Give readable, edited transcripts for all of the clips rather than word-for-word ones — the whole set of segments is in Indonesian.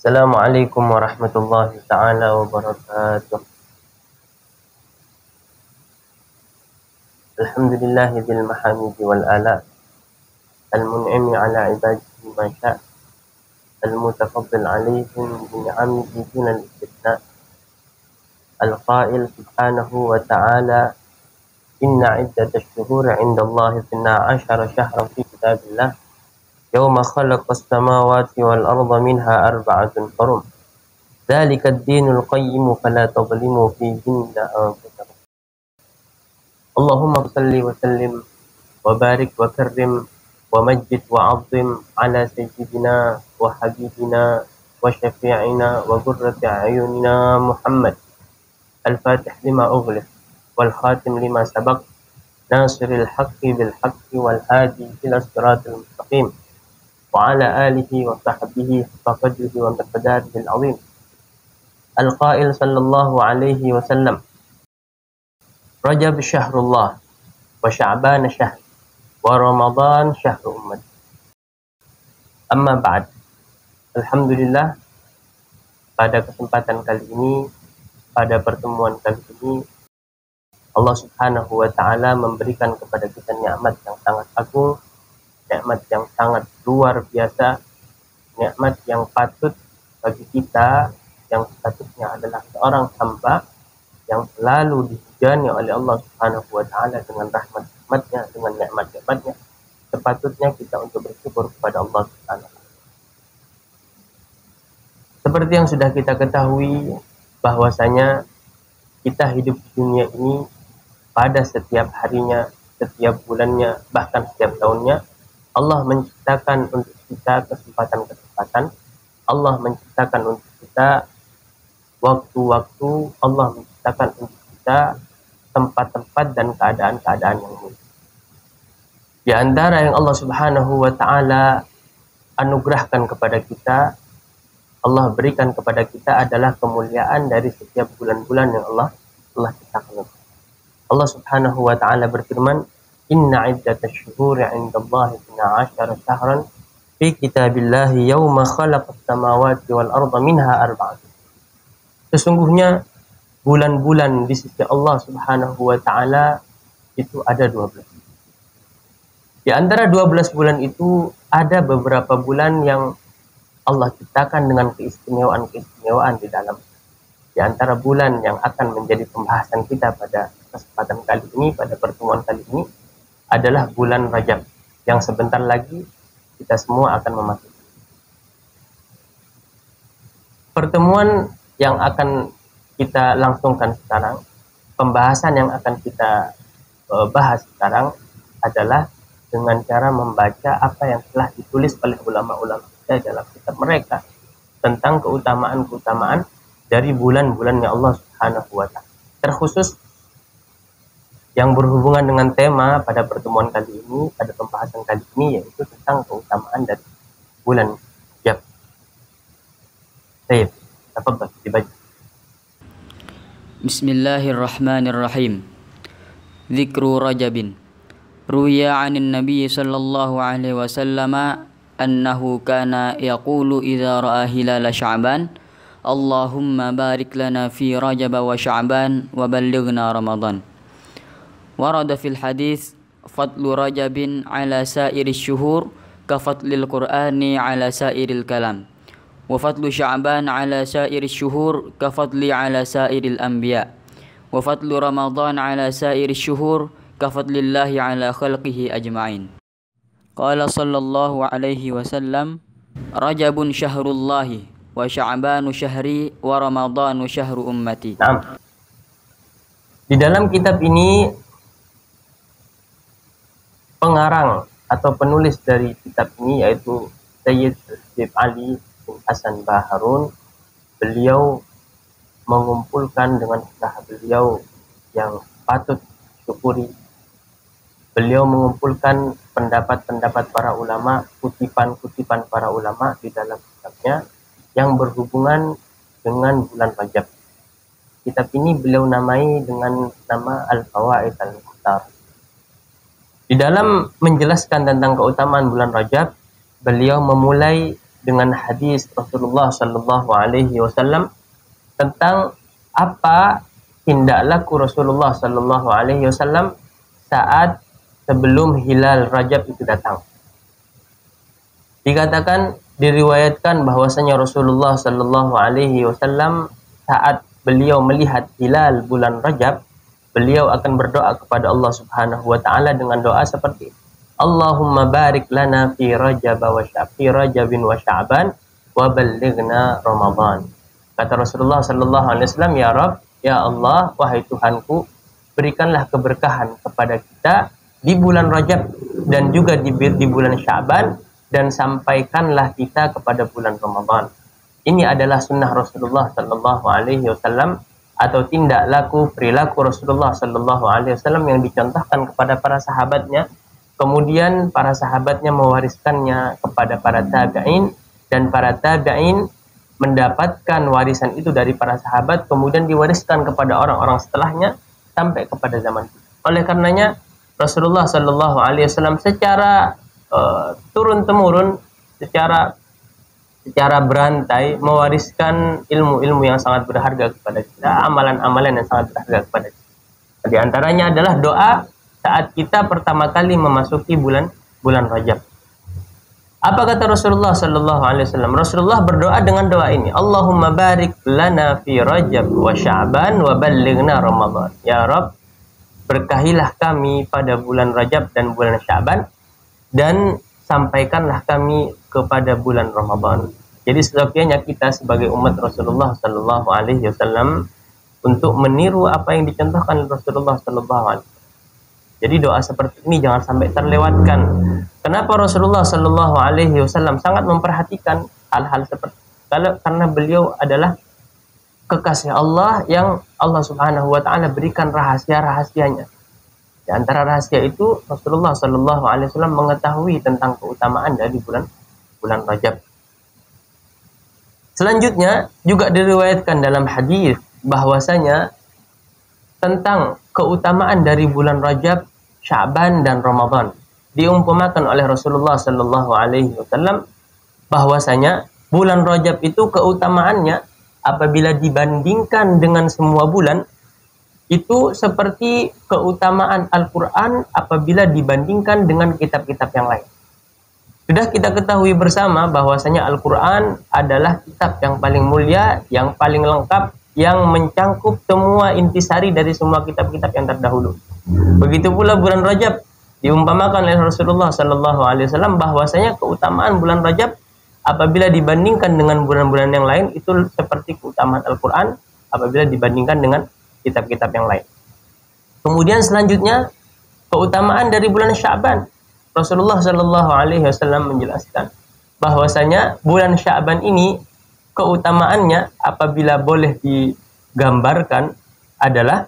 Assalamualaikum warahmatullahi ta'ala wabarakatuh. Alhamdulillahi dzil mahamidi wal ala al-mun'imi ala ibadihi ma sya' al-mutafaddil alaihim bi ni'amihi dunal istithna al-qail subhanahu wa ta'ala inna iddatash shuhuri 'indallahi 12 syahran fi kitabillah yawma khalaqas samawati wal arda minha arba'atun hurum dzalika ad-dinul qayyim fala tadhlimu fihinna anfusakum. Allahumma salli wa sallim wa barik wa karrim wa majjid wa azim ala sayyidina wa habibina wa syafi'ina wa qurrati a'yunina Muhammad al-fatih lima ughliq wal khatim lima sabaq nasiril haqqi bil haqqi wal hadi ila siratal mustaqim wa ala alihi wa sahbihi haqqa qadrihi wa miqdarihi al-azim. Al-qail sallallahu alaihi wasallam, Rajab syahrullah wa Sya'ban syahr wa Ramadan syahru ummat. Amma ba'd. Alhamdulillah, pada kesempatan kali ini, pada pertemuan kali ini, Allah Subhanahu wa ta'ala memberikan kepada kita nikmat yang sangat agung, nikmat yang sangat luar biasa, nikmat yang patut bagi kita yang statusnya adalah seorang hamba yang selalu dihujani oleh Allah Subhanahu wa ta'ala dengan rahmat-rahmatnya, dengan nikmat-nikmatnya. Sepatutnya kita untuk bersyukur kepada Allah Subhanahu wa ta'ala. Seperti yang sudah kita ketahui bahwasanya kita hidup di dunia ini pada setiap harinya, setiap bulannya, bahkan setiap tahunnya Allah menciptakan untuk kita kesempatan-kesempatan, Allah menciptakan untuk kita waktu-waktu, Allah menciptakan untuk kita tempat-tempat dan keadaan-keadaan yang mulia. Di antara yang Allah Subhanahu wa ta'ala anugerahkan kepada kita, Allah berikan kepada kita adalah kemuliaan dari setiap bulan-bulan yang Allah ciptakan. Allah Subhanahu wa ta'ala berfirman, inna iddatash syuhuri 'indallahi 12 syahran fi kitabillahi yawma khalaqas samawati wal arda minha arba'atun. Sesungguhnya bulan-bulan di sisi Allah Subhanahu wa ta'ala itu ada 12. Di antara 12 bulan itu ada beberapa bulan yang Allah ciptakan dengan keistimewaan-keistimewaan di dalam. Di antara bulan yang akan menjadi pembahasan kita pada kesempatan kali ini, pada pertemuan kali ini adalah bulan Rajab yang sebentar lagi kita semua akan memasuki. Pertemuan yang akan kita langsungkan sekarang, pembahasan yang akan kita bahas sekarang adalah dengan cara membaca apa yang telah ditulis oleh ulama-ulama kita dalam kitab mereka tentang keutamaan-keutamaan dari bulan-bulannya Allah Subhanahu wa ta'ala. Terkhusus yang berhubungan dengan tema pada pertemuan kali ini, pada pembahasan kali ini, yaitu tentang keutamaan dari bulan Rajab. Baik, tafadhal dibaca. Bismillahirrahmanirrahim. Dzikru Rajabin. Ruya 'anin Nabi sallallahu alaihi wasallam annahu kana yaqulu idza ra'a hilal Sya'ban, Allahumma barik lana fi Rajab wa Sya'ban wa ballighna Ramadan. Warada fil hadits fadlu Rajabin 'ala sa'iris syuhur ka fadlil Qur'ani 'ala sa'iril kalam. Wa fadlu Sya'ban 'ala sa'iris syuhur ka fadli 'ala sa'iril anbiya. Wa fadlu Ramadan 'ala sa'iris syuhur ka fadlillahi 'ala khalqihi ajma'in. Qala sallallahu alaihi wasallam, Rajabun syahrullahi wa Sya'banu syahri wa Ramadanu syahru ummati. Nah, di dalam kitab ini pengarang atau penulis dari kitab ini yaitu Sayyid Habib Ali bin Hasan Baharun. Beliau mengumpulkan dengan usaha beliau yang patut syukuri. Beliau mengumpulkan pendapat-pendapat para ulama, kutipan-kutipan para ulama di dalam kitabnya yang berhubungan dengan bulan Rajab. Kitab ini beliau namai dengan nama Al-Fawaid Al-Mukhtar. Di dalam menjelaskan tentang keutamaan bulan Rajab, beliau memulai dengan hadis Rasulullah Sallallahu Alaihi Wasallam tentang apa tindak laku Rasulullah Sallallahu Alaihi Wasallam saat sebelum hilal Rajab itu datang. Dikatakan, diriwayatkan bahwasanya Rasulullah Sallallahu Alaihi Wasallam saat beliau melihat hilal bulan Rajab, beliau akan berdoa kepada Allah Subhanahu Wa Taala dengan doa seperti ini. Allahumma barik lana fi Rajab wa fi Rajabin wa Sya'ban wa ballighna Ramadan. Kata Rasulullah Sallallahu Alaihi Wasallam, ya Rabb, ya Allah, wahai Tuhanku, berikanlah keberkahan kepada kita di bulan Rajab dan juga di bulan Sya'ban, dan sampaikanlah kita kepada bulan Ramadan. Ini adalah sunnah Rasulullah Sallallahu Alaihi Wasallam atau tindak laku perilaku Rasulullah Sallallahu Alaihi Wasallam yang dicontohkan kepada para sahabatnya. Kemudian para sahabatnya mewariskannya kepada para tabi'in, dan para tabi'in mendapatkan warisan itu dari para sahabat, kemudian diwariskan kepada orang-orang setelahnya sampai kepada zaman kita. Oleh karenanya Rasulullah Sallallahu Alaihi Wasallam secara turun temurun, secara berantai mewariskan ilmu-ilmu yang sangat berharga kepada kita, amalan-amalan yang sangat berharga kepada kita. Di antaranya adalah doa saat kita pertama kali memasuki bulan Rajab. Apa kata Rasulullah Sallallahu Alaihi Wasallam? Rasulullah berdoa dengan doa ini, Allahumma barik lana fi Rajab wa Sya'ban wa ballighna Ramadan. Ya Rabb, berkahilah kami pada bulan Rajab dan bulan Sya'ban, dan sampaikanlah kami kepada bulan Ramadan. Jadi seyogyanya kita sebagai umat Rasulullah Sallallahu Alaihi Wasallam untuk meniru apa yang dicontohkan Rasulullah Sallallahu Alaihi Wasallam. Jadi doa seperti ini jangan sampai terlewatkan. Kenapa Rasulullah Sallallahu Alaihi Wasallam sangat memperhatikan hal-hal seperti itu? Karena beliau adalah kekasih Allah yang Allah Subhanahu Wa Taala berikan rahasia-rahasianya. Di antara rahasia itu Rasulullah Sallallahu Alaihi Wasallam mengetahui tentang keutamaan dari bulan Rajab. Selanjutnya juga diriwayatkan dalam hadis bahwasanya tentang keutamaan dari bulan Rajab, Sya'ban dan Ramadan. Diumpamakan oleh Rasulullah Sallallahu Alaihi Wasallam bahwasanya bulan Rajab itu keutamaannya apabila dibandingkan dengan semua bulan itu seperti keutamaan Al-Quran apabila dibandingkan dengan kitab-kitab yang lain. Sudah kita ketahui bersama bahwasanya Al-Quran adalah kitab yang paling mulia, yang paling lengkap, yang mencangkup semua intisari dari semua kitab-kitab yang terdahulu. Begitu pula bulan Rajab diumpamakan oleh Rasulullah Sallallahu Alaihi Wasallam bahwasanya keutamaan bulan Rajab apabila dibandingkan dengan bulan-bulan yang lain itu seperti keutamaan Al-Quran apabila dibandingkan dengan kitab-kitab yang lain. Kemudian selanjutnya keutamaan dari bulan Sya'ban. Rasulullah Shallallahu Alaihi Wasallam menjelaskan bahwasanya bulan Sya'ban ini keutamaannya apabila boleh digambarkan adalah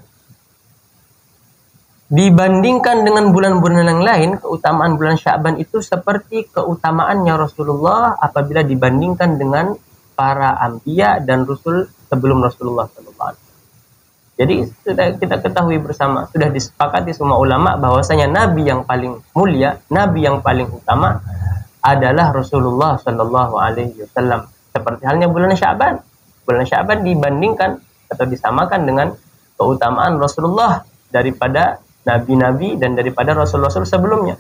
dibandingkan dengan bulan-bulan yang lain, keutamaan bulan Sya'ban itu seperti keutamaannya Rasulullah apabila dibandingkan dengan para anbiya dan rasul sebelum Rasulullah SAW. Jadi sudah kita ketahui bersama, sudah disepakati semua ulama bahwasanya nabi yang paling mulia, nabi yang paling utama adalah Rasulullah Shallallahu Alaihi Wasallam. Seperti halnya bulan Sya'ban. Bulan Sya'ban dibandingkan atau disamakan dengan keutamaan Rasulullah daripada nabi-nabi dan daripada rasul-rasul sebelumnya.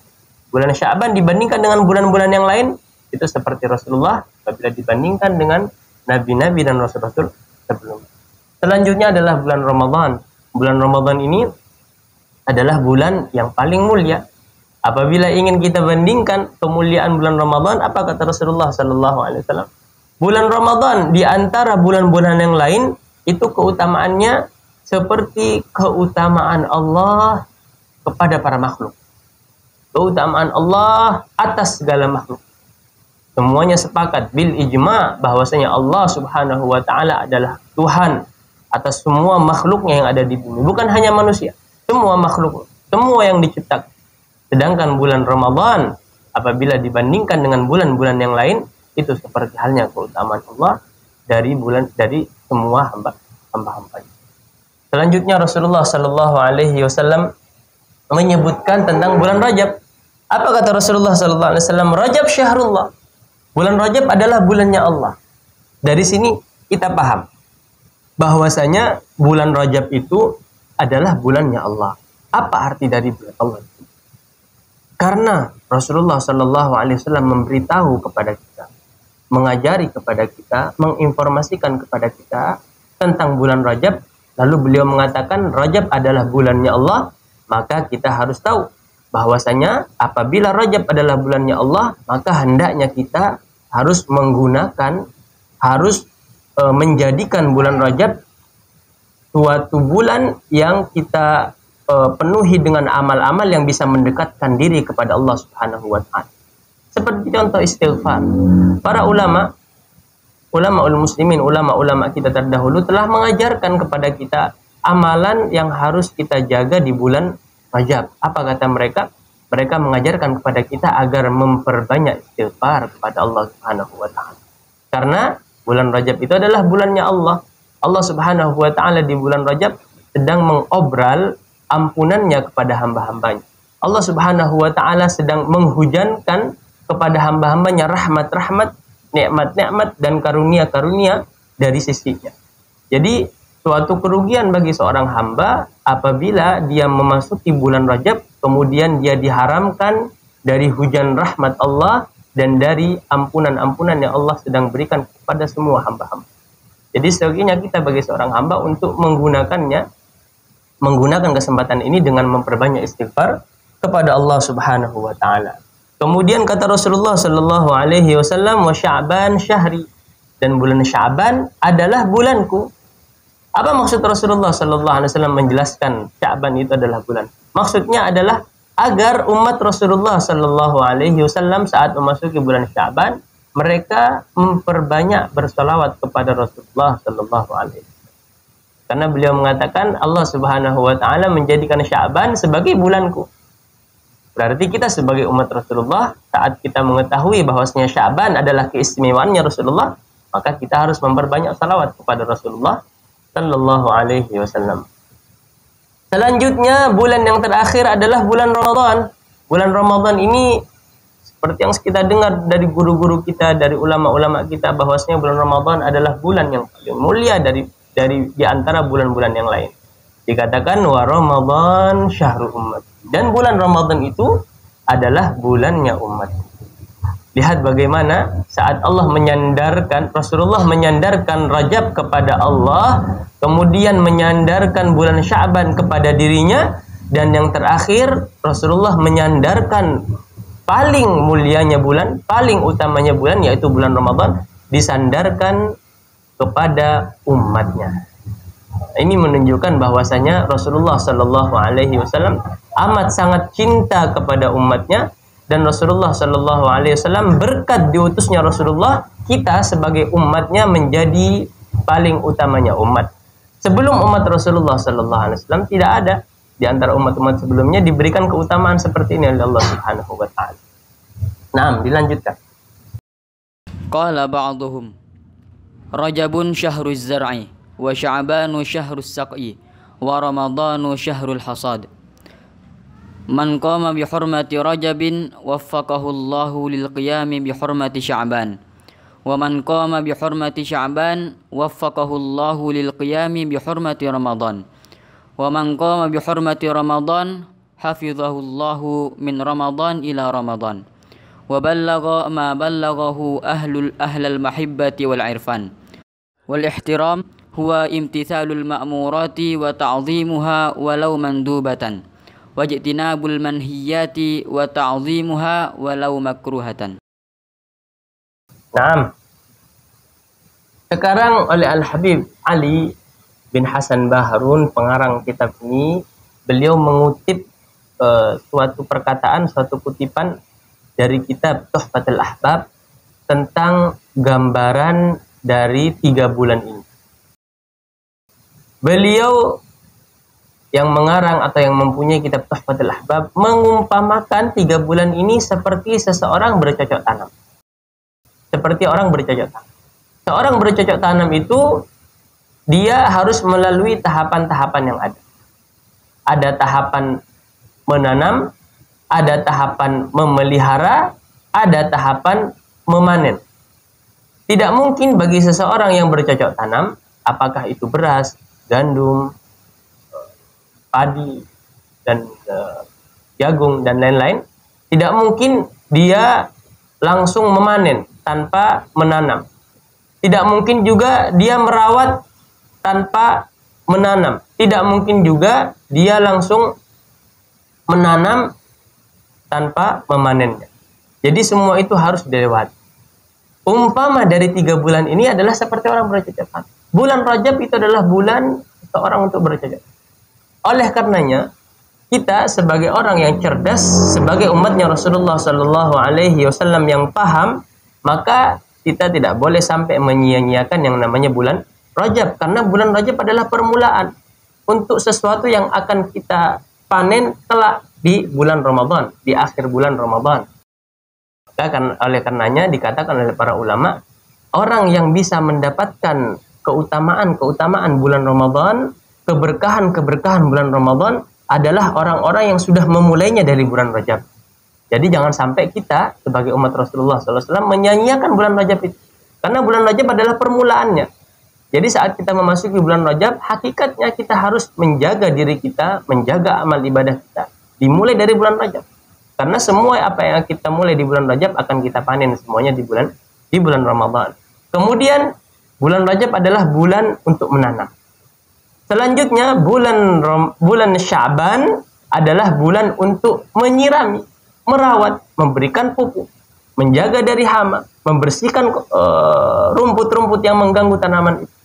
Bulan Sya'ban dibandingkan dengan bulan-bulan yang lain itu seperti Rasulullah apabila dibandingkan dengan nabi-nabi dan rasul-rasul sebelumnya. Selanjutnya adalah bulan Ramadan. Bulan Ramadan ini adalah bulan yang paling mulia. Apabila ingin kita bandingkan kemuliaan bulan Ramadan, apa kata Rasulullah Sallallahu Alaihi Wasallam? Bulan Ramadan di antara bulan-bulan yang lain itu keutamaannya seperti keutamaan Allah kepada para makhluk. Keutamaan Allah atas segala makhluk. Semuanya sepakat bil ijma bahwasanya Allah Subhanahu wa taala adalah Tuhan atas semua makhluknya yang ada di bumi, bukan hanya manusia, semua makhluk, semua yang diciptakan. Sedangkan bulan Ramadan apabila dibandingkan dengan bulan-bulan yang lain itu seperti halnya keutamaan Allah dari semua hamba-hambanya. Selanjutnya Rasulullah Sallallahu Alaihi Wasallam menyebutkan tentang bulan Rajab. Apa kata Rasulullah Sallallahu Alaihi Wasallam? Rajab syahrullah. Bulan Rajab adalah bulannya Allah. Dari sini kita paham bahwasanya bulan Rajab itu adalah bulannya Allah. Apa arti dari bulan Allah itu? Karena Rasulullah Shallallahu Alaihi Wasallam memberitahu kepada kita, mengajari kepada kita, menginformasikan kepada kita tentang bulan Rajab. Lalu beliau mengatakan Rajab adalah bulannya Allah, maka kita harus tahu bahwasanya apabila Rajab adalah bulannya Allah, maka hendaknya kita harus menggunakan, harus menjadikan bulan Rajab suatu bulan yang kita penuhi dengan amal-amal yang bisa mendekatkan diri kepada Allah Subhanahu wa taala. Seperti contoh istighfar. Para ulama muslimin, ulama kita terdahulu telah mengajarkan kepada kita amalan yang harus kita jaga di bulan Rajab. Apa kata mereka? Mereka mengajarkan kepada kita agar memperbanyak istighfar kepada Allah Subhanahu wa taala. Karena bulan Rajab itu adalah bulannya Allah. Allah Subhanahu wa taala di bulan Rajab sedang mengobral ampunannya kepada hamba-hambanya. Allah Subhanahu wa taala sedang menghujankan kepada hamba-hambanya rahmat-rahmat, nikmat-nikmat dan karunia-karunia dari sisinya. Jadi suatu kerugian bagi seorang hamba apabila dia memasuki bulan Rajab kemudian dia diharamkan dari hujan rahmat Allah dan dari ampunan-ampunan yang Allah sedang berikan kepada semua hamba-hamba. Jadi sebaiknya kita bagi seorang hamba untuk menggunakan kesempatan ini dengan memperbanyak istighfar kepada Allah Subhanahu wa taala. Kemudian kata Rasulullah sallallahu alaihi wasallam, "Wa Sya'ban syahri." Dan bulan Sya'ban adalah bulanku. Apa maksud Rasulullah sallallahu alaihi wasallam menjelaskan Sya'ban itu adalah bulan? Maksudnya adalah agar umat Rasulullah sallallahu alaihi wasallam saat memasuki bulan Sya'ban mereka memperbanyak bersolawat kepada Rasulullah sallallahu alaihi wasallam. Karena beliau mengatakan Allah Subhanahu wa taala menjadikan Sya'ban sebagai bulanku. Berarti kita sebagai umat Rasulullah saat kita mengetahui bahwasanya Sya'ban adalah keistimewaannya Rasulullah, maka kita harus memperbanyak salawat kepada Rasulullah sallallahu alaihi wasallam. Selanjutnya bulan yang terakhir adalah bulan Ramadan. Bulan Ramadan ini seperti yang kita dengar dari guru-guru kita, dari ulama-ulama kita bahwasanya bulan Ramadan adalah bulan yang paling mulia dari di antara bulan-bulan yang lain. Dikatakan wa Ramadan syahrul ummat. Dan bulan Ramadan itu adalah bulannya umat. Lihat bagaimana saat Rasulullah menyandarkan Rajab kepada Allah, kemudian menyandarkan bulan Sya'ban kepada dirinya, dan yang terakhir Rasulullah menyandarkan paling mulianya bulan, paling utamanya bulan yaitu bulan Ramadan disandarkan kepada umatnya. Ini menunjukkan bahwasanya Rasulullah Shallallahu Alaihi Wasallam amat sangat cinta kepada umatnya, dan Rasulullah Shallallahu Alaihi Wasallam berkat diutusnya Rasulullah kita sebagai umatnya menjadi paling utamanya umat. Sebelum umat Rasulullah Shallallahu Alaihi Wasallam tidak ada di antara umat-umat sebelumnya diberikan keutamaan seperti ini oleh Allah Subhanahu Wa Taala. Nah, dilanjutkan. Qala ba'duhum Rajabun syahruz zar'i wa Sya'banu syahrus saqi wa Ramadanu syahrul hasad. Man qama bi hurmati Rajabin waffaqahu Allahu lil qiyami bi hurmati Sya'ban. Wa man qama bi hurmati Sya'ban waffaqahu Allahu lil qiyami bi hurmati Ramadan. Wa man qama bi hurmati Ramadan hafizahu Allahu min Ramadan ila Ramadan. Wa ballagha ma ballaghahu ahlul mahibbati wal irfan. Wal ihtiram huwa imtithalul ma'murati wa ta'zimuha walau mandubatan. Wajtinabul manhiyati wa ta'zimuha walau makruhatan. Naam. Sekarang oleh Al-Habib Ali bin Hasan Baharun, pengarang kitab ini, beliau mengutip suatu perkataan, suatu kutipan dari kitab Tuhfatul Ahbab tentang gambaran dari 3 bulan ini. Beliau yang mengarang atau yang mempunyai kitab Tuhfatul Ahbab mengumpamakan 3 bulan ini seperti seseorang bercocok tanam. Seperti orang bercocok tanam. Seorang bercocok tanam itu dia harus melalui tahapan-tahapan yang ada. Ada tahapan menanam, ada tahapan memelihara, ada tahapan memanen. Tidak mungkin bagi seseorang yang bercocok tanam, apakah itu beras, gandum, padi, dan jagung, dan lain-lain, tidak mungkin dia langsung memanen tanpa menanam. Tidak mungkin juga dia merawat tanpa menanam. Tidak mungkin juga dia langsung menanam tanpa memanennya. Jadi semua itu harus dilewati. Umpama dari 3 bulan ini adalah seperti orang bercocok tanam. Bulan Rajab itu adalah bulan seorang untuk bercocok. Oleh karenanya, kita sebagai orang yang cerdas, sebagai umatnya Rasulullah Sallallahu Alaihi Wasallam yang paham, maka kita tidak boleh sampai menyia-nyiakan yang namanya bulan Rajab, karena bulan Rajab adalah permulaan untuk sesuatu yang akan kita panen kelak di bulan Ramadan, di akhir bulan Ramadan. Oleh karenanya dikatakan oleh para ulama, orang yang bisa mendapatkan keutamaan bulan Ramadan, keberkahan bulan Ramadan adalah orang-orang yang sudah memulainya dari bulan Rajab. Jadi jangan sampai kita sebagai umat Rasulullah SAW menyanyiakan bulan Rajab itu. Karena bulan Rajab adalah permulaannya. Jadi saat kita memasuki bulan Rajab, hakikatnya kita harus menjaga diri kita, menjaga amal ibadah kita. Dimulai dari bulan Rajab. Karena semua apa yang kita mulai di bulan Rajab akan kita panen semuanya di bulan Ramadan. Kemudian bulan Rajab adalah bulan untuk menanam. Selanjutnya bulan Sya'ban adalah bulan untuk menyirami, merawat, memberikan pupuk, menjaga dari hama, membersihkan rumput-rumput yang mengganggu tanaman itu.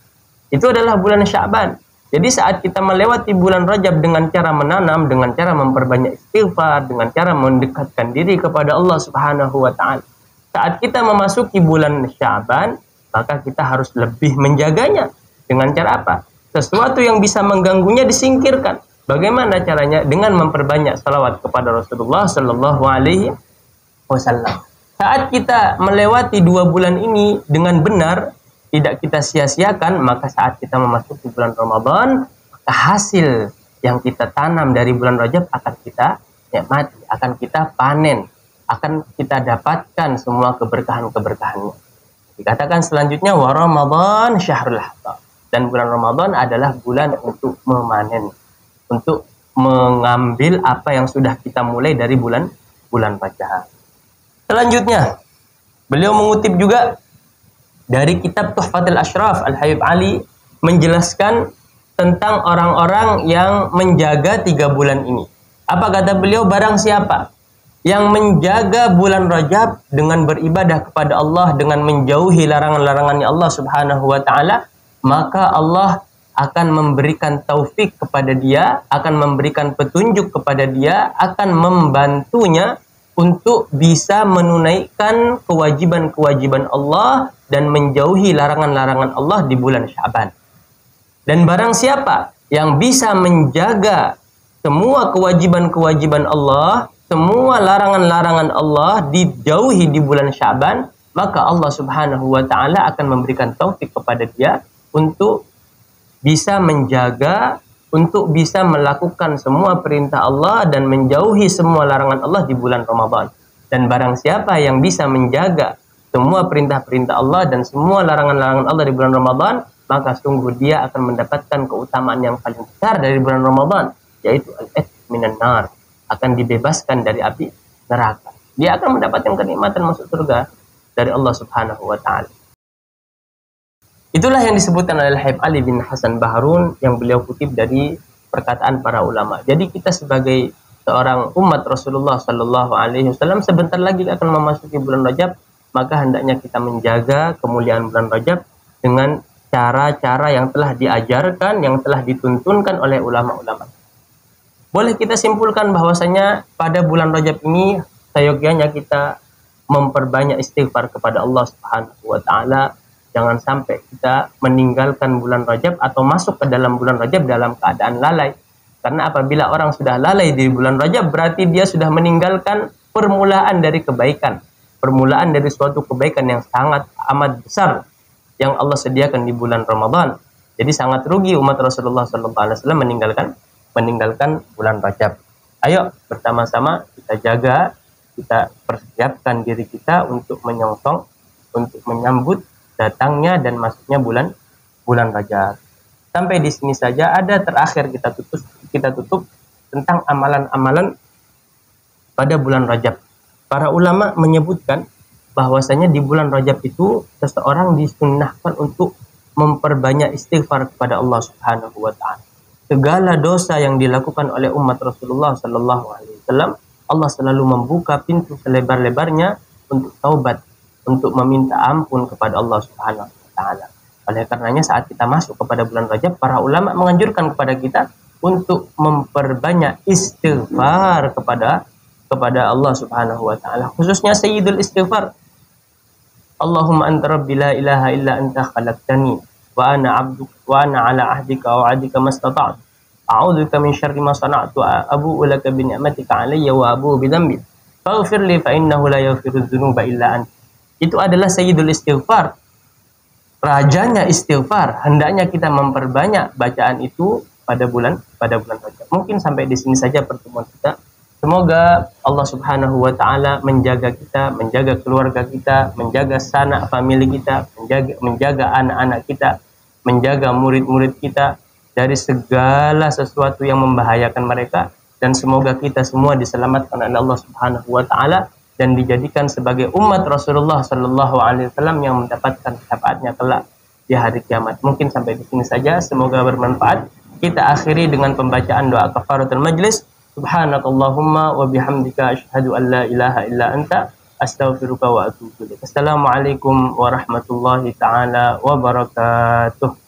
Itu adalah bulan Sya'ban. Jadi saat kita melewati bulan Rajab dengan cara menanam, dengan cara memperbanyak istighfar, dengan cara mendekatkan diri kepada Allah Subhanahu wa taala. Saat kita memasuki bulan Sya'ban, maka kita harus lebih menjaganya. Dengan cara apa? Sesuatu yang bisa mengganggunya disingkirkan. Bagaimana caranya? Dengan memperbanyak salawat kepada Rasulullah Sallallahu Alaihi Wasallam. Saat kita melewati 2 bulan ini dengan benar, tidak kita sia-siakan, maka saat kita memasuki bulan Ramadan, maka hasil yang kita tanam dari bulan Rajab akan kita nikmati, akan kita panen, akan kita dapatkan semua keberkahan-keberkahannya. Dikatakan selanjutnya, wa Ramadan syahrul haqqah. Dan bulan Ramadan adalah bulan untuk memanen, untuk mengambil apa yang sudah kita mulai dari bulan Rajab. Selanjutnya, beliau mengutip juga dari kitab Tuhfatul Ashraf, Al-Habib Ali menjelaskan tentang orang-orang yang menjaga 3 bulan ini. Apa kata beliau? Barang siapa yang menjaga bulan Rajab dengan beribadah kepada Allah, dengan menjauhi larangan-larangannya Allah Subhanahu wa taala, maka Allah akan memberikan taufik kepada dia, akan memberikan petunjuk kepada dia, akan membantunya untuk bisa menunaikan kewajiban-kewajiban Allah dan menjauhi larangan-larangan Allah di bulan Sya'ban. Dan barang siapa yang bisa menjaga semua kewajiban-kewajiban Allah, semua larangan-larangan Allah dijauhi di bulan Sya'ban, maka Allah Subhanahu wa taala akan memberikan taufik kepada dia untuk bisa menjaga, untuk bisa melakukan semua perintah Allah dan menjauhi semua larangan Allah di bulan Ramadan. Dan barang siapa yang bisa menjaga semua perintah-perintah Allah dan semua larangan-larangan Allah di bulan Ramadan, maka sungguh dia akan mendapatkan keutamaan yang paling besar dari bulan Ramadan, yaitu al-'itq minan nar, akan dibebaskan dari api neraka. Dia akan mendapatkan kenikmatan masuk surga dari Allah Subhanahu wa taala. Itulah yang disebutkan oleh Al-Habib Ali bin Hasan Baharun yang beliau kutip dari perkataan para ulama. Jadi kita sebagai seorang umat Rasulullah Sallallahu Alaihi Wasallam sebentar lagi akan memasuki bulan Rajab, maka hendaknya kita menjaga kemuliaan bulan Rajab dengan cara-cara yang telah diajarkan, yang telah dituntunkan oleh ulama-ulama. Boleh kita simpulkan bahwasanya pada bulan Rajab ini seyogyanya kita memperbanyak istighfar kepada Allah Subhanahu wa taala. Jangan sampai kita meninggalkan bulan Rajab atau masuk ke dalam bulan Rajab dalam keadaan lalai. Karena apabila orang sudah lalai di bulan Rajab, berarti dia sudah meninggalkan permulaan dari kebaikan. Permulaan dari suatu kebaikan yang sangat amat besar yang Allah sediakan di bulan Ramadan. Jadi sangat rugi umat Rasulullah SAW meninggalkan bulan Rajab. Ayo bersama-sama kita jaga, kita persiapkan diri kita untuk menyongsong, untuk menyambut datangnya dan masuknya bulan Rajab. Sampai di sini saja. Ada terakhir kita tutup tentang amalan-amalan pada bulan Rajab. Para ulama menyebutkan bahwasanya di bulan Rajab itu seseorang disunnahkan untuk memperbanyak istighfar kepada Allah Subhanahu wa taala. Segala dosa yang dilakukan oleh umat Rasulullah sallallahu alaihi wasallam, Allah selalu membuka pintu selebar-lebarnya untuk taubat, untuk meminta ampun kepada Allah Subhanahu wa taala. Oleh karenanya saat kita masuk kepada bulan Rajab, para ulama menganjurkan kepada kita untuk memperbanyak istighfar kepada Allah Subhanahu wa taala, khususnya sayyidul istighfar. Allahumma anta rabbi la ilaha illa anta khalaqtani wa ana 'abduka wa ana 'ala ahdika wa 'adika mastata'tu a'udzubika min syarri ma sana'tu abu'u laka bi ni'matika 'alayya wa abu'u bi dhanbi faghfir li fa innahu la yaghfiru dzunuba illa anta. Itu adalah sayyidul istighfar, rajanya istighfar. Hendaknya kita memperbanyak bacaan itu pada bulan Rajab. Mungkin sampai di sini saja pertemuan kita. Semoga Allah Subhanahu wa taala menjaga kita, menjaga keluarga kita, menjaga sanak famili kita, menjaga anak-anak kita, menjaga murid-murid kita dari segala sesuatu yang membahayakan mereka, dan semoga kita semua diselamatkan oleh Allah Subhanahu wa taala dan dijadikan sebagai umat Rasulullah sallallahu alaihi wasallam yang mendapatkan syafaatnya kelak di hari kiamat. Mungkin sampai di sini saja, semoga bermanfaat. Kita akhiri dengan pembacaan doa kafaratul majlis. Subhanakallahumma wa bihamdika asyhadu an la ilaha illa anta astaghfiruka wa atubu ilaik. Assalamualaikum warahmatullahi taala wabarakatuh.